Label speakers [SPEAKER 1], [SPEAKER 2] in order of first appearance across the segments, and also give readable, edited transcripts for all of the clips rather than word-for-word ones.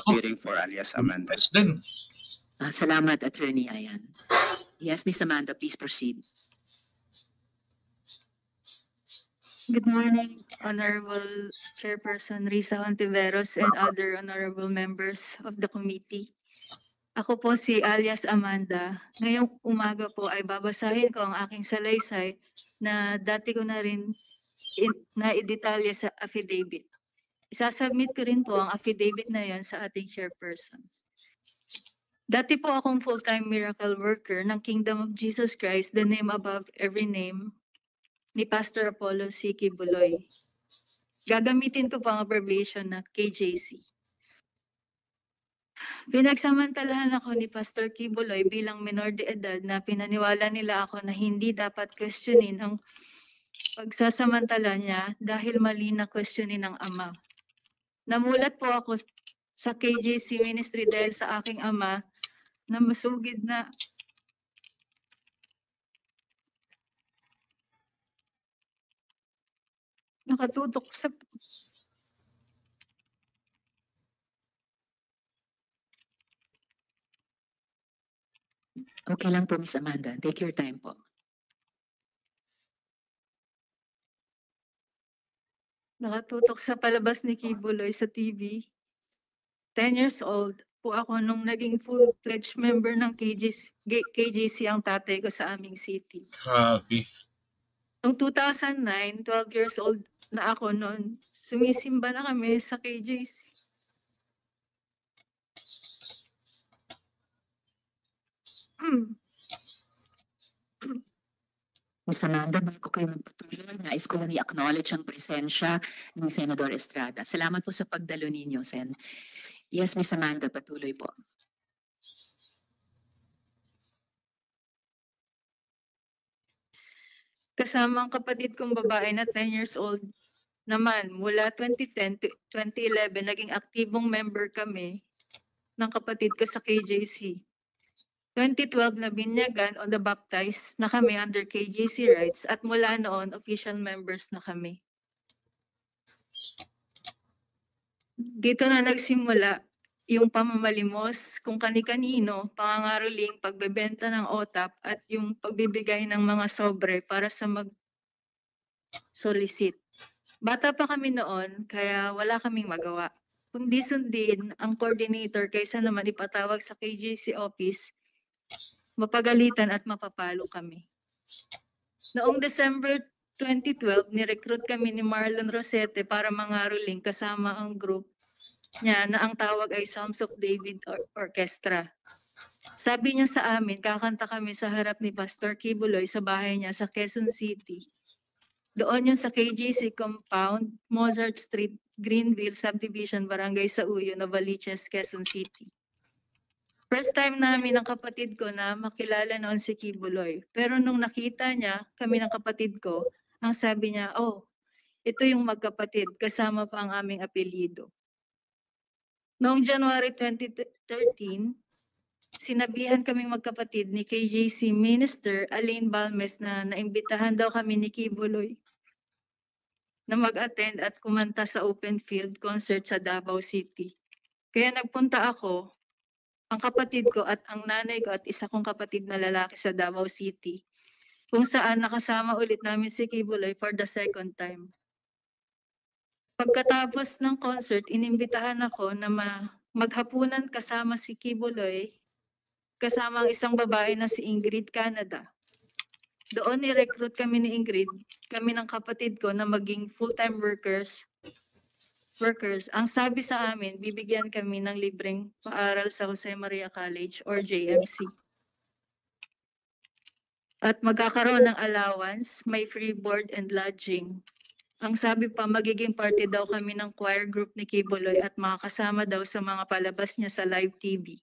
[SPEAKER 1] appearing for alias Amanda.
[SPEAKER 2] President.
[SPEAKER 3] Salamat, Attorney Ayan. Yes, Ms. Amanda, please proceed.
[SPEAKER 4] Good morning, Honorable Chairperson Risa Hontiveros and other honorable members of the committee. Ako po si alias Amanda. Ngayong umaga po ay babasahin ko ang aking salaysay na dati ko na rin na-idetalye sa affidavit. Isasubmit ko rin po ang affidavit na yan sa ating chairperson. Dati po akong full-time miracle worker ng Kingdom of Jesus Christ, the name above every name, ni Pastor Apollo C. Kibuloy. Gagamitin ko po ang abbreviation na KJC. Pinagsamantalahan ako ni Pastor Kibuloy bilang minor de edad na pinaniwala nila ako na hindi dapat questionin ang pagsasamantala niya dahil mali na questionin ng ama. Namulat po ako sa KJC ministry dahil sa aking ama na masugid na nakatutok sa
[SPEAKER 3] Okay lang po, Ms. Amanda. Take your time po.
[SPEAKER 4] nakatutok sa palabas ni Kibuloy sa TV. 10 years old po ako nung naging full-fledged member ng KJC ang tatay ko sa aming city.
[SPEAKER 2] Grabe.
[SPEAKER 4] Noong 2009, 12 years old na ako noon, sumisimba na kami sa KJC.
[SPEAKER 3] Ms. Amanda, bago kayo magpatuloy, nais ko lang i-acknowledge ang presensya ni Senador Estrada. Salamat po sa pagdalo ninyo, Sen. Yes, Ms. Amanda, patuloy po.
[SPEAKER 4] Kasama ang kapatid kong babae na 10 years old naman, mula 2010 to 2011, naging aktibong member kami ng kapatid ko sa KJC. 2012 na binyagan o na-baptize na kami under KJC rights at mula noon, official members na kami. Dito na nagsimula yung pamamalimos kung kani-kanino, pangangaroling, pagbebenta ng OTAP at yung pagbibigay ng mga sobre para sa mag-solicit. Bata pa kami noon, kaya wala kaming magawa. Kundi sundin ang coordinator kaysa naman ipatawag sa KJC office, mapagalitan at mapapalo kami. Noong December 2012, nirecruit kami ni Marlon Rosete para mangaroling kasama ang group niya na ang tawag ay Psalms of David Orchestra. Sabi niya sa amin, kakanta kami sa harap ni Pastor Kibuloy sa bahay niya sa Quezon City. Doon yun sa KJC Compound, Mozart Street, Greenville Subdivision, Barangay Sauyo, Novaliches, Quezon City. First time namin ng kapatid ko na makilala noon si Kibuloy. Pero nung nakita niya kami ng kapatid ko, ang sabi niya, oh, ito yung magkapatid, kasama pa ang aming apelyido. Noong January 2013, sinabihan kaming magkapatid ni KJC Minister Aline Balmes na naimbitahan daw kami ni Kibuloy na mag-attend at kumanta sa open field concert sa Davao City. Kaya nagpunta ako, ang kapatid ko at ang nanay ko at isa kong kapatid na lalaki sa Davao City, kung saan nakasama ulit namin si Kibuloy for the second time. Pagkatapos ng concert, inimbitahan ako na maghapunan kasama si Kibuloy, kasama ang isang babae na si Ingrid Canada. Doon ni-recruit kami ni Ingrid, kami ng kapatid ko na maging full-time workers. Ang sabi sa amin, bibigyan kami ng libreng paaral sa Jose Maria College or JMC. At magkakaroon ng allowance, may free board and lodging. Ang sabi pa, magiging party daw kami ng choir group ni Kibuloy at makakasama daw sa mga palabas niya sa live TV.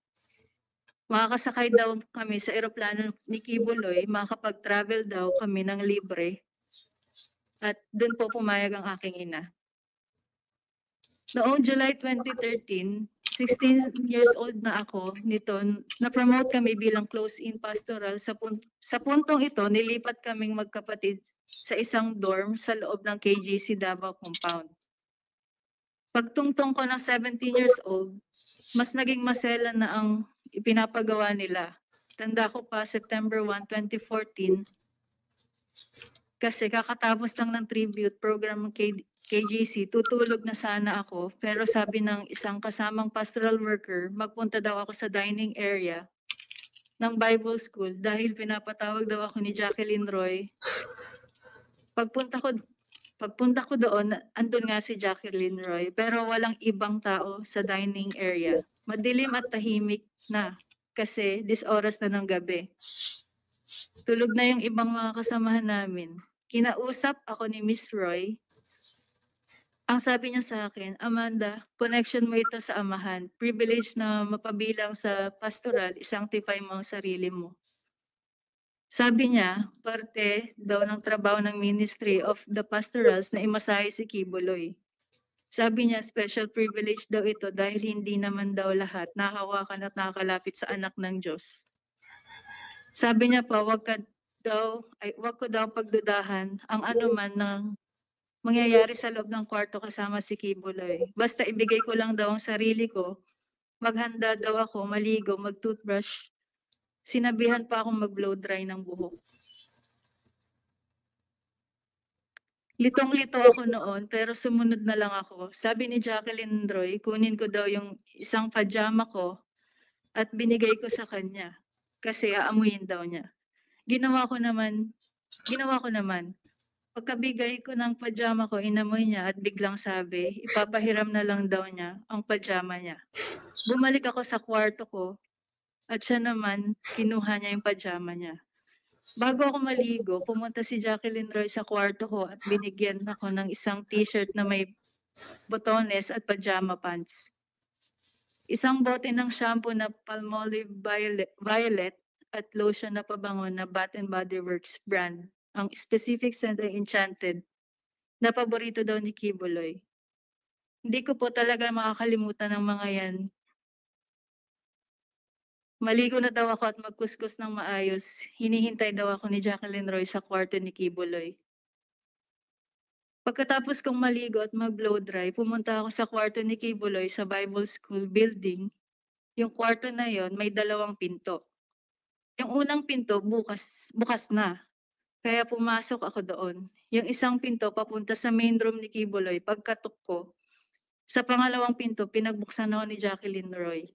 [SPEAKER 4] Makakasakay daw kami sa eroplano ni Kibuloy, makakapag-travel daw kami ng libre. At doon po pumayag ang aking ina. Noong July 2013, 16 years old na ako nito, na-promote kami bilang close-in pastoral. Sa puntong ito, nilipat kaming magkapatid sa isang dorm sa loob ng KJC Davao Compound. Pagtungtong ko ng 17 years old, Mas naging masela na ang ipinapagawa nila. Tanda ko pa September 1, 2014, kasi kakatapos lang ng tribute program ng KJC, tutulog na sana ako, pero sabi ng isang kasamang pastoral worker, magpunta daw ako sa dining area ng Bible School dahil pinapatawag daw ako ni Jacqueline Roy. Pagpunta ko Pagpunta ko doon, andun nga si Jacqueline Roy, pero walang ibang tao sa dining area. Madilim at tahimik na kasi oras na ng gabi. Tulog na yung ibang mga kasamahan namin. Kinausap ako ni Miss Roy. Ang sabi niya sa akin, Amanda, connection mo ito sa amahan. Privilege na mapabilang sa pastoral, isanctify mo ang sarili mo. Sabi niya, parte daw ng trabaho ng Ministry of the Pastorals na imasahe si Kibuloy. Sabi niya, special privilege daw ito dahil hindi naman daw lahat nahawakan at nakakalapit sa anak ng Diyos. Sabi niya pa, wag ko daw pagdudahan ang anuman ng mangyayari sa loob ng kwarto kasama si Kibuloy. Basta ibigay ko lang daw ang sarili ko, maghanda daw ako, maligo, mag-toothbrush. Sinabihan pa akong mag-blow dry ng buhok. Litong-lito ako noon pero sumunod na lang ako. Sabi ni Jacqueline Roy, kunin ko daw yung isang pajama ko at binigay ko sa kanya kasi aamuyin daw niya. Ginawa ko naman. Pagkabigay ko ng pajama ko, inamoy niya at biglang sabi, ipapahiram na lang daw niya ang pajama niya. Bumalik ako sa kwarto ko at siya naman kinuha niya yung pajama niya. Bago ako maligo, pumunta si Jacqueline Roy sa kwarto ko at binigyan ako ng isang t-shirt na may botones at pajama pants. Isang bote ng shampoo na Palmolive Violet at lotion na pabango na Bath and Body Works brand. Ang specific scent ay Enchanted, na paborito daw ni Kibuloy. Hindi ko po talaga makakalimutan ng mga yan. Maligo na daw ako at magkuskus ng maayos. Hinihintay daw ako ni Jacqueline Roy sa kwarto ni Kibuloy. Pagkatapos kong maligo at mag-blow dry, pumunta ako sa kwarto ni Kibuloy sa Bible School building. Yung kwarto na yon may 2 pinto. Yung unang pinto bukas na, kaya pumasok ako doon. Yung isang pinto papunta sa main room ni Kibuloy, pagkatok ko, sa pangalawang pinto pinagbuksan ako ni Jacqueline Roy.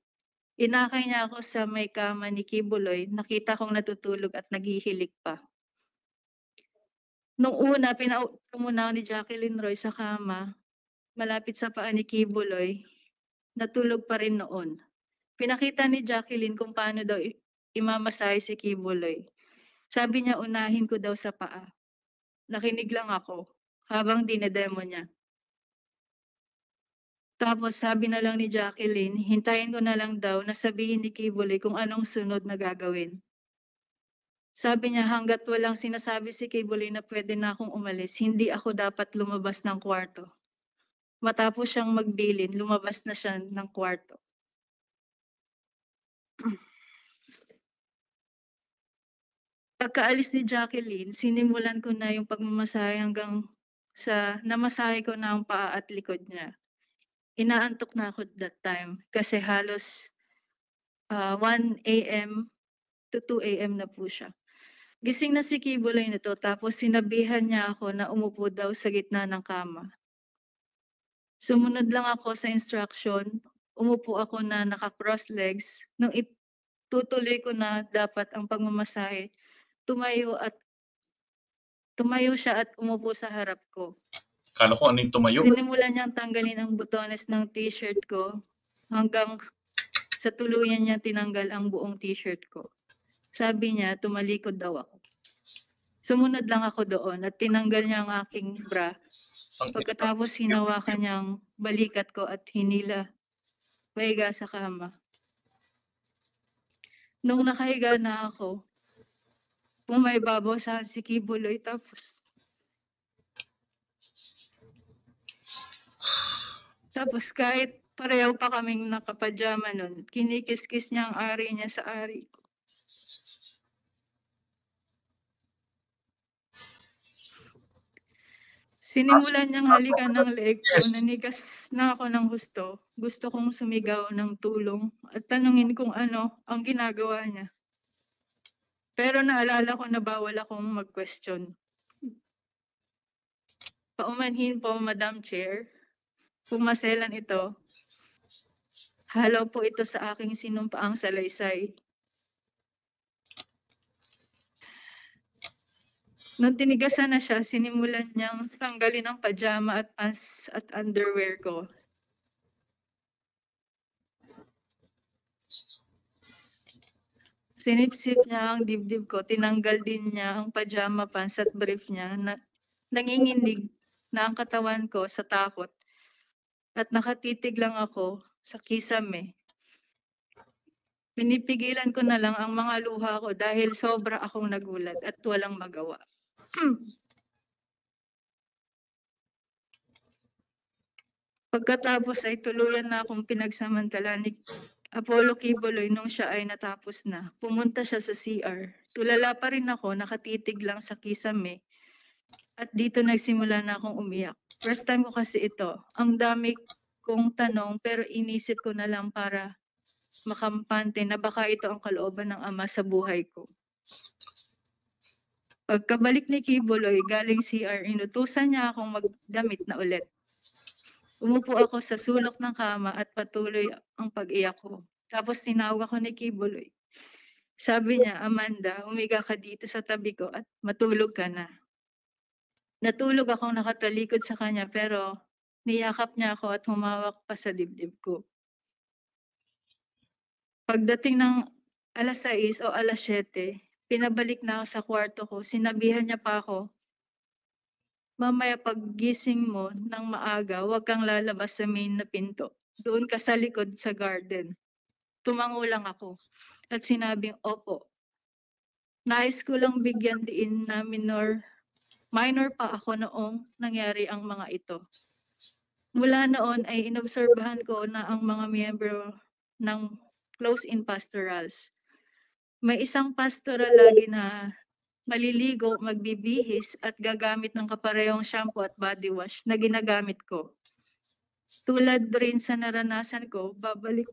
[SPEAKER 4] Inakay niya ako sa may kama ni Kibuloy, nakita kong natutulog at naghihilik pa. Nung una, pinaupo muna ako ni Jacqueline Roy sa kama, malapit sa paa ni Kibuloy, natulog pa rin noon. Pinakita ni Jacqueline kung paano daw imamasahe si Kibuloy. Sabi niya unahin ko daw sa paa. Nakinig lang ako habang dinedemo niya. Tapos sabi na lang ni Jacqueline, hintayin ko na lang daw na sabihin ni Kibuloy kung anong sunod na gagawin. Sabi niya hangga't walang sinasabi si Kibuloy na pwede na akong umalis, hindi ako dapat lumabas ng kwarto. Matapos siyang magbilin, lumabas na siya ng kwarto. Pagkaalis ni Jacqueline, sinimulan ko na yung pagmamasahe hanggang sa namasahe ko na ang paa at likod niya. Inaantok na ako that time kasi halos 1 AM to 2 AM na po siya. Gising na si Kibuloy nito tapos sinabihan niya ako na umupo daw sa gitna ng kama. Sumunod lang ako sa instruction, umupo ako na naka-cross legs. Nung itutuloy ko na dapat ang pagmamasahe, tumayo siya at umupo sa harap ko.
[SPEAKER 1] Akala ko ano yung tumayo.
[SPEAKER 4] Sinimulan niyang tanggalin ang butones ng t-shirt ko hanggang sa tuluyan niya tinanggal ang buong t-shirt ko. Sabi niya, tumalikod daw ako. Sumunod lang ako doon at tinanggal niya ang aking bra. Pagkatapos hinawakan niyang balikat ko at hinila pahiga sa kama. Nung nakahiga na ako, pumaibabaw sa si Kibuloy tapos kahit pareho pa kaming nakapajama nun, kinikis-kis niya ang ari niya sa ari ko. Sinimulan niyang halikan ng leeg ko,
[SPEAKER 1] Yes.
[SPEAKER 4] nanigas na ako ng husto. Gusto kong sumigaw ng tulong at tanungin kung ano ang ginagawa niya. Pero naalala ko na bawal akong mag-question. Paumanhin po, Madam Chair, pumaselan ito. Halaw po ito sa aking sinumpaang salaysay. Nung tinigasan na siya, sinimulan niyang tanggalin ang pajama at pants at underwear ko. Sinipsip niya ang dibdib ko, tinanggal din niya ang pajama pants at brief niya na nanginginig na ang katawan ko sa takot at nakatitig lang ako sa kisame. Pinipigilan ko na lang ang mga luha ko dahil sobra akong nagulat at walang magawa. Pagkatapos ay tuluyan na akong pinagsamantala ni Apollo Quiboloy nung siya ay natapos na. Pumunta siya sa CR. Tulala pa rin ako, nakatitig lang sa kisame. At dito nagsimula na akong umiyak. First time ko kasi ito. Ang dami kong tanong pero inisip ko na lang para makampante na baka ito ang kalooban ng Ama sa buhay ko. Pagkabalik ni Quiboloy galing CR, inutusan niya akong magdamit na ulit. Umupo ako sa sulok ng kama at patuloy ang pag-iyak ko. Tapos tinawag ako ni Quiboloy. Sabi niya, Amanda, umiga ka dito sa tabi ko at matulog ka na. Natulog akong nakatalikod sa kanya pero niyakap niya ako at humawak pa sa dibdib ko. Pagdating ng alas 6 o alas 7, pinabalik na ako sa kwarto ko. Sinabihan niya pa ako, mamaya paggising mo ng maaga, huwag kang lalabas sa main na pinto. Doon ka sa likod sa garden. Tumango lang ako at sinabing, opo. Nais ko lang bigyan diin na minor pa ako noong nangyari ang mga ito. Mula noon ay inobserbahan ko na ang mga miyembro ng close-in pastorals. May isang pastoral lagi na maliligo, magbibihis at gagamit ng kaparehong shampoo at body wash na ginagamit ko. Tulad rin sa naranasan ko, babalik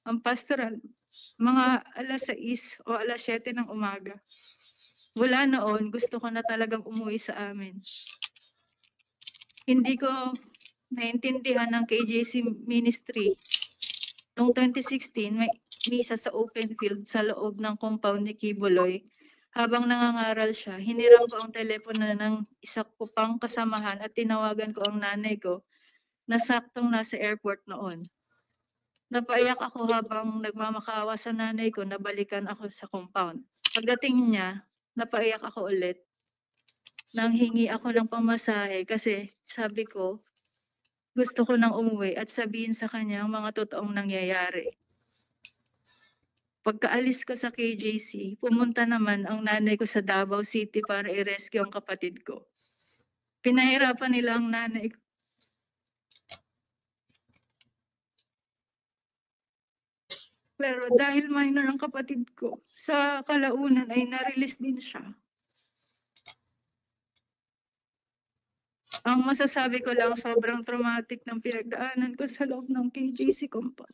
[SPEAKER 4] ang pastoral mga alas 6 o alas 7 ng umaga. Mula noon, gusto ko na talagang umuwi sa amin. Hindi ko naintindihan ng KJC ministry. Noong 2016, may misa sa open field sa loob ng compound ni Quiboloy. Habang nangangaral siya, hiniram ko ang telepono ng isa ko pang kasamahan at tinawagan ko ang nanay ko na saktong nasa airport noon. Napaiyak ako habang nagmamakaawa sa nanay ko na balikan ako sa compound. Pagdating niya, napaiyak ako ulit. Nanghingi ako ng pamasahe kasi sabi ko, gusto ko nang umuwi at sabihin sa kanya ang mga totoong nangyayari. Pagkaalis ko sa KJC, pumunta naman ang nanay ko sa Davao City para i-rescue ang kapatid ko. Pinahirapan nila ang nanay ko. Pero dahil minor ang kapatid ko, sa kalaunan ay na-release din siya. Ang masasabi ko lang, sobrang traumatic ng pinagdaanan ko sa loob ng KJC compound.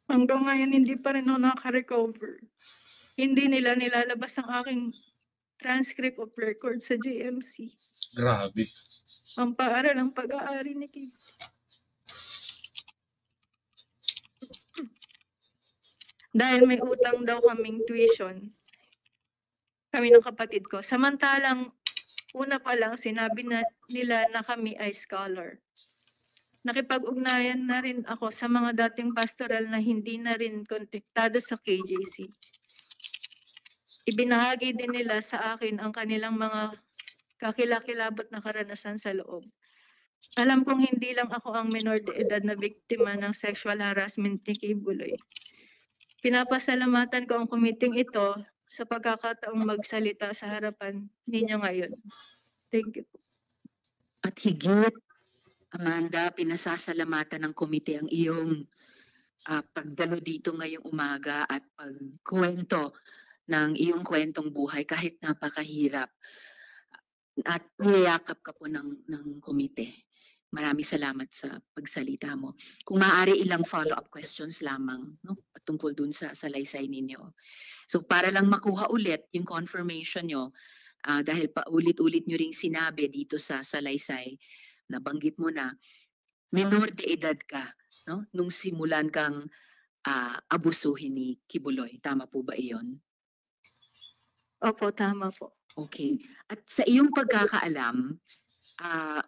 [SPEAKER 4] Hanggang ngayon, hindi pa rin ako naka-recover. Hindi nila nilalabas ang aking transcript of record sa JMC.
[SPEAKER 1] Grabe.
[SPEAKER 4] Ang paaral ng pag-aari ni Kim. Dahil may utang daw kaming tuition, kami ng kapatid ko. Samantalang, una pa lang, sinabi na nila na kami ay scholar. Nakipag-ugnayan na rin ako sa mga dating pastoral na hindi na rin kontaktado sa KJC. Ibinahagi din nila sa akin ang kanilang mga kakilakilabot na karanasan sa loob. Alam kong hindi lang ako ang minor de edad na biktima ng sexual harassment ni Quiboloy. Pinapasalamatan ko ang committee ito sa pagkakataong magsalita sa harapan ninyo ngayon. Thank you.
[SPEAKER 3] At higit, Amanda, pinasasalamatan ng komite ang iyong pagdalo dito ngayong umaga at pagkuwento ng iyong kwentong buhay kahit napakahirap at niyayakap ka po ng komite. Maraming salamat sa pagsalita mo. Kung maaari ilang follow-up questions lamang, no, tungkol dun sa salaysay ninyo. So para lang makuha ulit yung confirmation nyo, dahil paulit-ulit nyo ring sinabi dito sa salaysay, nabanggit mo na, menor de edad ka, no, nung simulan kang abusuhin ni Kibuloy. Tama po ba iyon?
[SPEAKER 4] Opo, tama po.
[SPEAKER 3] Okay. At sa iyong pagkakaalam,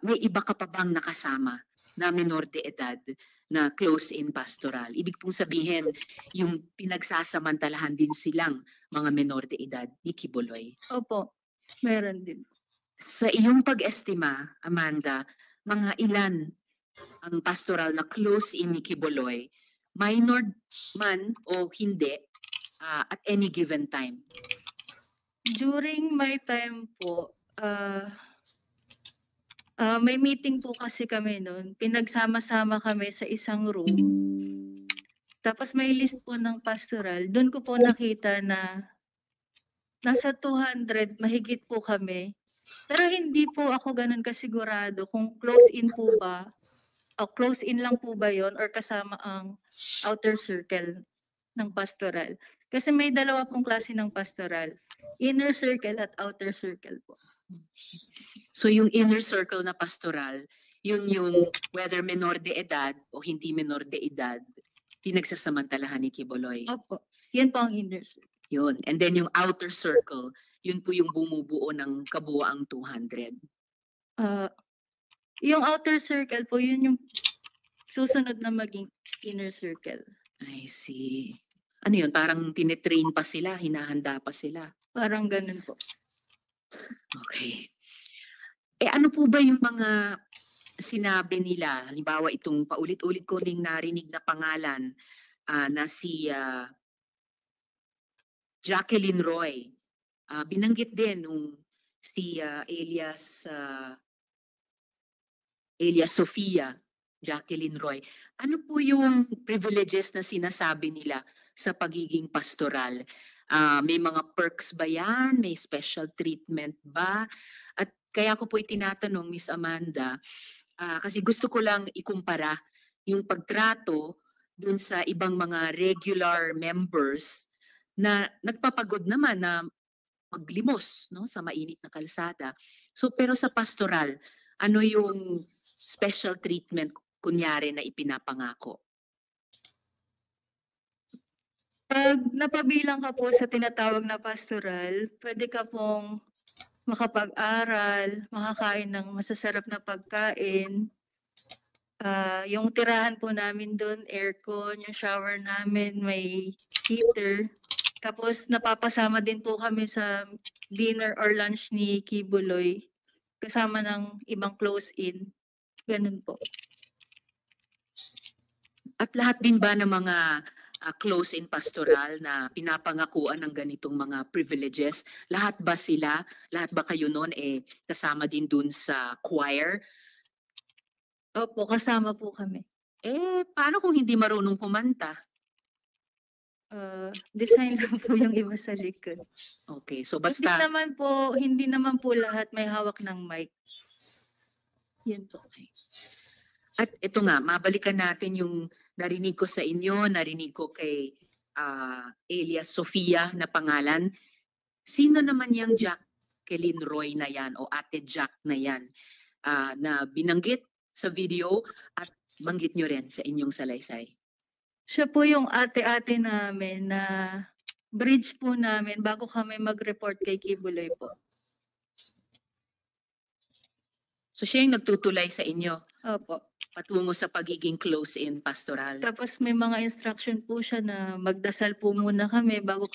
[SPEAKER 3] may iba ka pa bang nakasama na menor de edad na close-in pastoral? Ibig pong sabihin, yung pinagsasamantalahan din silang mga menor de edad ni Kibuloy.
[SPEAKER 4] Opo, meron din.
[SPEAKER 3] Sa iyong pag-estima, Amanda, mga ilan ang pastoral na close-in ni Kibuloy, minor man o hindi, at any given time?
[SPEAKER 4] During my time po, may meeting po kasi kami noon. Pinagsama-sama kami sa isang room. Tapos may list po ng pastoral. Doon ko po nakita na nasa 200, mahigit po kami. Pero hindi po ako ganun kasigurado kung close-in po ba, o close-in lang po ba yon or kasama ang outer circle ng pastoral. Kasi may dalawa pong klase ng pastoral. Inner circle at outer circle po.
[SPEAKER 3] So yung inner circle na pastoral, yun yung whether menor de edad o hindi menor de edad, pinagsasamantalahan ni Kibuloy.
[SPEAKER 4] Opo, yan po ang inner circle.
[SPEAKER 3] Yun. And then yung outer circle, yun po yung bumubuo ng kabuuang 200.
[SPEAKER 4] Yung outer circle po, yun yung susunod na maging inner circle.
[SPEAKER 3] I see. Ano yun? Parang tinetrain pa sila, hinahanda pa sila.
[SPEAKER 4] Parang ganun po.
[SPEAKER 3] Okay. Ano po ba yung mga sinabi nila? Halimbawa itong paulit-ulit ko ring narinig na pangalan na si Jacqueline Roy. Binanggit din nung si Elias Sofia, Jacqueline Roy. Ano po yung privileges na sinasabi nila sa pagiging pastoral? May mga perks ba yan? May special treatment ba? At kaya ko po itinatanong, Miss Amanda, kasi gusto ko lang ikumpara yung pagtrato dun sa ibang mga regular members na nagpapagod naman na maglimos, no, sa mainit na kalsada. So pero sa pastoral, ano yung special treatment kunyari na ipinapangako?
[SPEAKER 4] Pag napabilang ka po sa tinatawag na pastoral, pwede ka pong makapag-aral, makakain ng masasarap na pagkain. Yung tirahan po namin doon, aircon, yung shower namin, may heater. Tapos napapasama din po kami sa dinner or lunch ni Kibuloy, kasama ng ibang close-in. Ganun po.
[SPEAKER 3] At lahat din ba ng mga close-in pastoral na pinapangakuan ng ganitong mga privileges, lahat ba sila, lahat ba kayo noon kasama din dun sa choir?
[SPEAKER 4] Opo, kasama po kami.
[SPEAKER 3] Paano kung hindi marunong kumanta?
[SPEAKER 4] Design lang po yung iba sa likod.
[SPEAKER 3] Okay, so
[SPEAKER 4] Hindi
[SPEAKER 3] basta
[SPEAKER 4] naman po lahat may hawak ng mic. Yun po.
[SPEAKER 3] At ito nga, mabalikan natin yung narinig ko sa inyo, narinig ko kay Elias Sofia na pangalan. Sino naman yung Jacqueline Roy na yan o Ate Jack na yan na binanggit sa video at banggit nyo rin sa inyong salaysay?
[SPEAKER 4] Siya po yung ate-ate namin na bridge po namin bago kami mag-report kay Kibuloy po.
[SPEAKER 3] So siya yung nagtutulay sa inyo
[SPEAKER 4] Opo.
[SPEAKER 3] patungo sa pagiging close-in pastoral.
[SPEAKER 4] Tapos may mga instruction po siya na magdasal po muna kami bago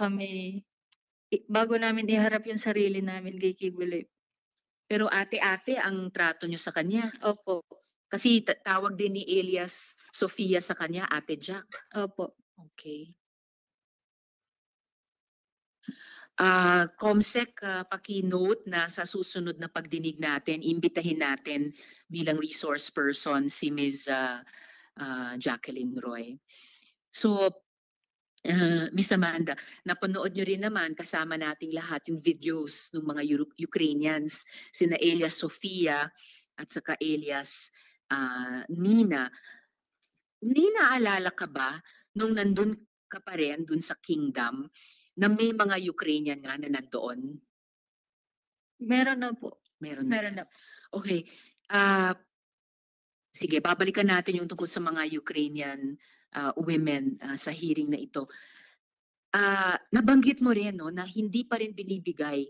[SPEAKER 4] namin iharap yung sarili namin kay Kibuloy.
[SPEAKER 3] Pero ate-ate ang trato nyo sa kanya.
[SPEAKER 4] Opo.
[SPEAKER 3] Kasi tawag din ni Elias Sofia sa kanya, Ate Jack.
[SPEAKER 4] Opo.
[SPEAKER 3] Okay. Comsec, paki-note na sa susunod na pagdinig natin, imbitahin natin bilang resource person si Ms. Jacqueline Roy. So, Miss Amanda, napanood niyo rin naman kasama nating lahat yung videos ng mga Ukrainians, sina Elias Sofia at saka Elias Nina. May naalala ka ba nung nandun ka pa rin dun sa kingdom na may mga Ukrainian nga na nandoon?
[SPEAKER 4] Meron na po.
[SPEAKER 3] Meron na.
[SPEAKER 4] Meron na.
[SPEAKER 3] Okay. Sige, babalikan natin yung tungkol sa mga Ukrainian women sa hearing na ito. Nabanggit mo rin no, na hindi pa rin binibigay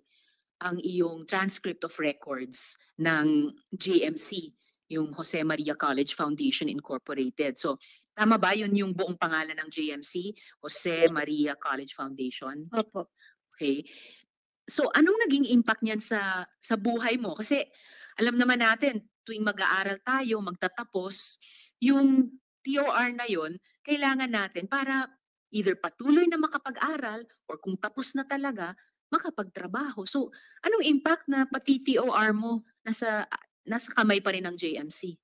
[SPEAKER 3] ang iyong transcript of records ng JMC, yung Jose Maria College Foundation Incorporated. So, tama ba yun yung buong pangalan ng JMC, Jose Maria College Foundation?
[SPEAKER 4] Opo.
[SPEAKER 3] Okay. So, anong naging impact niyan sa buhay mo? Kasi alam naman natin, tuwing mag-aaral tayo, magtatapos, yung TOR na yon kailangan natin para either patuloy na makapag-aral or kung tapos na talaga, makapagtrabaho. So, anong impact na pati TOR mo nasa kamay pa rin ng JMC?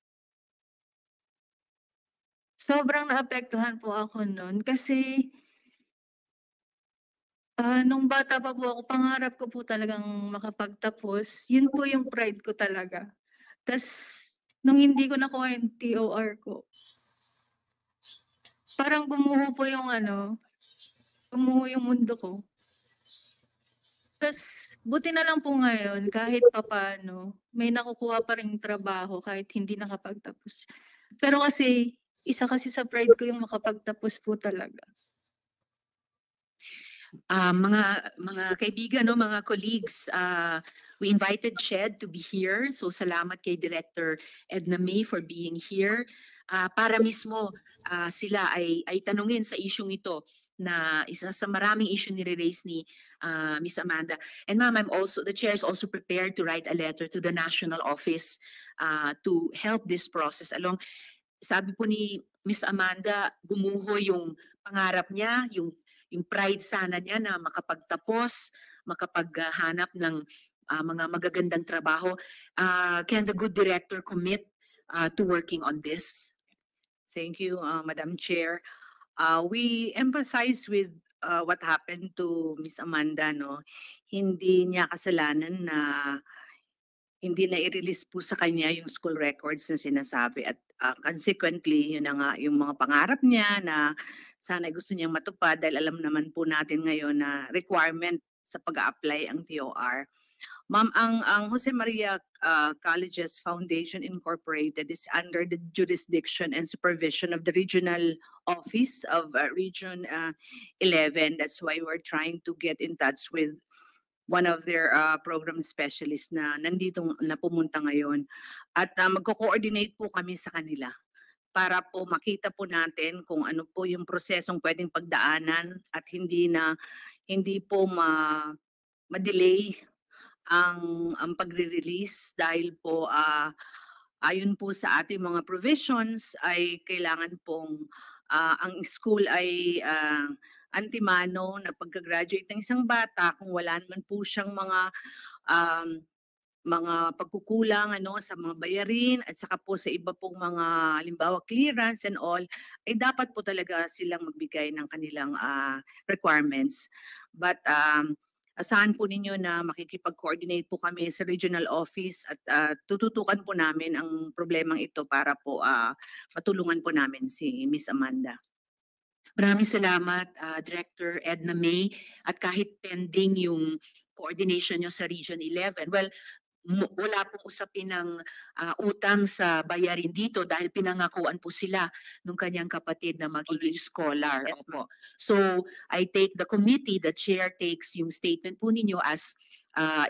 [SPEAKER 4] Sobrang naapektuhan po ako nun kasi nung bata pa po ako, pangarap ko po talagang makapagtapos. Yun po yung pride ko talaga. Tas nung hindi ko nakuha yung TOR ko, parang gumuho yung mundo ko. Tas buti na lang po ngayon kahit papaano may nakukuha pa ring trabaho kahit hindi nakapagtapos. Pero kasi isa kasi sa pride ko yung makapagtapos po talaga.
[SPEAKER 3] Mga kaibigan, no, mga colleagues, we invited Shed to be here. So salamat kay Director Edna May for being here. Para mismo sila ay tanungin sa isyung ito na isa sa maraming issue nire-raise ni Miss Amanda. And ma'am, the chair is also prepared to write a letter to the national office to help this process along. Sabi po ni Miss Amanda, gumuho yung pangarap niya, yung pride sana niya na makapagtapos, makapaghanap ng mga magagandang trabaho. Can the good director commit to working on this?
[SPEAKER 2] Thank you, Madam Chair. We emphasize with what happened to Miss Amanda, no? Hindi niya kasalanan na hindi na i-release po sa kanya yung school records na sinasabi at consequently, yun na nga yung mga pangarap niya na sana gusto niyang matupad dahil alam naman po natin ngayon na requirement sa pag-apply ang TOR. Ma'am, ang Jose Maria Colleges Foundation Incorporated is under the jurisdiction and supervision of the regional office of Region 11. That's why we're trying to get in touch with one of their program specialists na nandito na pumunta ngayon. At magko-coordinate po kami sa kanila para po makita po natin kung ano po yung prosesong pwedeng pagdaanan at hindi po ma-delay ang pagre-release dahil po ayon po sa ating mga provisions ay kailangan pong ang school ay antimano na pagka-graduate ng isang bata kung wala naman po siyang mga pagkukulang sa mga bayarin at saka po sa iba pong mga halimbawa clearance and all ay dapat po talaga silang magbigay ng kanilang requirements. But asahan po ninyo na makikipag-coordinate po kami sa regional office at tututukan po namin ang problemang ito para po matulungan po namin si Miss Amanda.
[SPEAKER 3] Maraming salamat, Director Edna May. At kahit pending yung coordination nyo sa Region 11, well, wala pong usapin ng utang sa bayarin dito dahil pinangakuan po sila nung kanyang kapatid na magiging scholar.
[SPEAKER 2] Yes,
[SPEAKER 3] Opo. So, I take the committee, the chair takes yung statement po ninyo as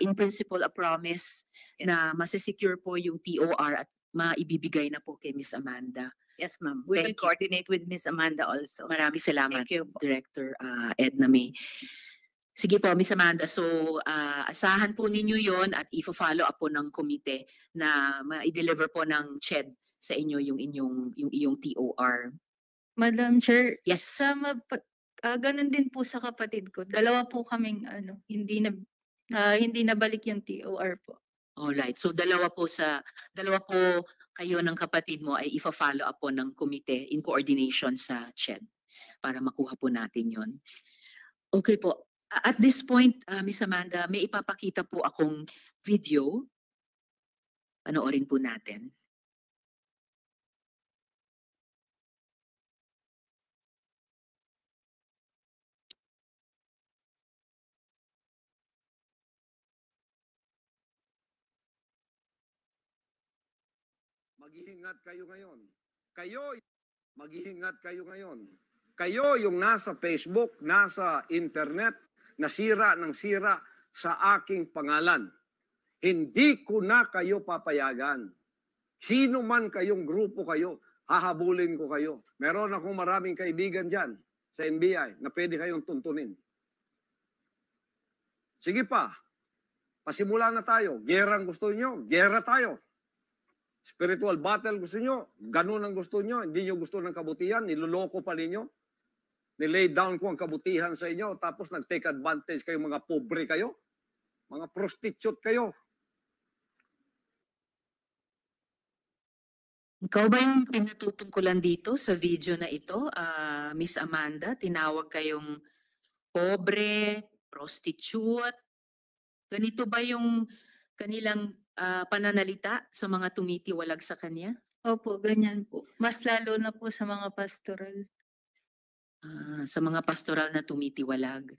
[SPEAKER 3] in principle a promise na masesecure po yung TOR at maibibigay na po kay Miss Amanda.
[SPEAKER 2] Yes, ma'am. We will
[SPEAKER 3] Thank you.
[SPEAKER 2] coordinate with Miss Amanda also.
[SPEAKER 3] Maraming salamat,
[SPEAKER 2] Thank you po.
[SPEAKER 3] Director Edna May. Sige po, Miss Amanda. So, asahan po ninyo yon at i-follow up po ng komite na ma-deliver po ng CHED sa inyo yung iyong TOR.
[SPEAKER 4] Madam Chair,
[SPEAKER 3] Yes.
[SPEAKER 4] ganun din po sa kapatid ko. Dalawa po kaming hindi nabalik yung TOR po.
[SPEAKER 3] Alright. So, dalawa po kayo ng kapatid mo ay i-follow up po ng komite in coordination sa CHED. para makuha po natin yon. Okay po. At this point, Miss Amanda, may ipapakita po akong video. Panoorin po natin.
[SPEAKER 5] Mag-iingat kayo ngayon. Mag-iingat kayo ngayon. Kayo yung nasa Facebook, nasa internet, nasira ng sira sa aking pangalan. Hindi ko na kayo papayagan. Sino man kayong grupo kayo, hahabulin ko kayo. Meron akong maraming kaibigan dyan sa NBI na pwede kayong tuntunin. Sige pa, pasimula na tayo. Gera ang gusto nyo, gera tayo. Spiritual battle gusto nyo, ganun ang gusto nyo, hindi nyo gusto ng kabutihan, niloloko pa ninyo. Nilay down ko ang kabutihan sa inyo, tapos nag-take advantage kayo, mga pobre kayo, mga prostitute kayo.
[SPEAKER 3] Ikaw ba yung pinatutungkulan dito sa video na ito, Miss Amanda? Tinawag kayong pobre, prostitute. Ganito ba yung kanilang pananalita sa mga tumitiwalag sa kanya?
[SPEAKER 4] Opo, ganyan po. Mas lalo na po sa mga pastoral.
[SPEAKER 3] Sa mga pastoral na tumitiwalag.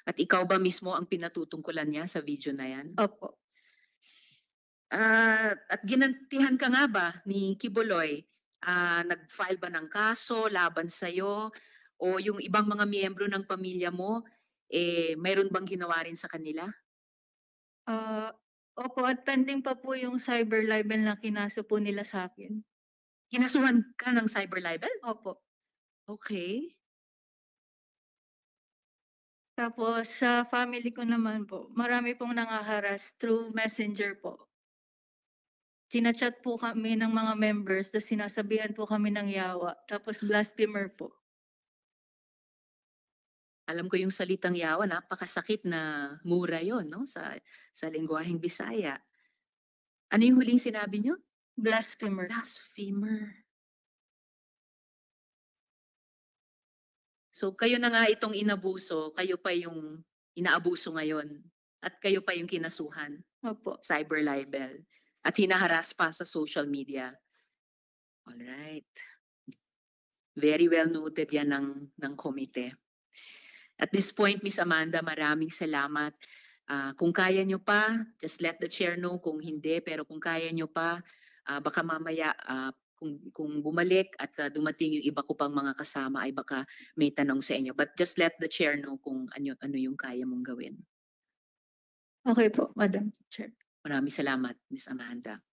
[SPEAKER 3] At ikaw ba mismo ang pinatutungkulan niya sa video na yan?
[SPEAKER 4] Opo.
[SPEAKER 3] At ginantihan ka nga ba ni Kibuloy? Nag-file ba ng kaso laban sa'yo? O yung ibang mga miyembro ng pamilya mo, mayroon bang ginawa rin sa kanila?
[SPEAKER 4] Opo, at pending pa po yung cyber libel na kinaso po nila sa akin.
[SPEAKER 3] Kinasuhan ka ng cyber libel?
[SPEAKER 4] Opo.
[SPEAKER 3] Okay.
[SPEAKER 4] Tapos sa family ko naman po, marami pong nangaharas through messenger po. Chinachat po kami ng mga members, tapos sinasabihan po kami ng yawa, tapos blasphemer po.
[SPEAKER 3] Alam ko yung salitang yawa, napakasakit na mura yon, no? Sa lengguaheng Bisaya. Ano yung huling sinabi nyo?
[SPEAKER 4] Blasphemer.
[SPEAKER 3] Blasphemer. So kayo na nga itong inabuso, kayo pa yung inaabuso ngayon, at kayo pa yung kinasuhan,
[SPEAKER 4] Opo.
[SPEAKER 3] cyber libel, at hinaharas pa sa social media. Alright. Very well noted yan ng komite. At this point, Miss Amanda, maraming salamat. Kung kaya nyo pa, just let the chair know. Kung hindi, pero kung kaya nyo pa, baka mamaya kung bumalik at dumating yung iba ko pang mga kasama ay baka may tanong sa inyo. But just let the chair know kung ano yung kaya mong gawin.
[SPEAKER 4] Okay po, Madam Chair.
[SPEAKER 3] Maraming salamat, Miss Amanda.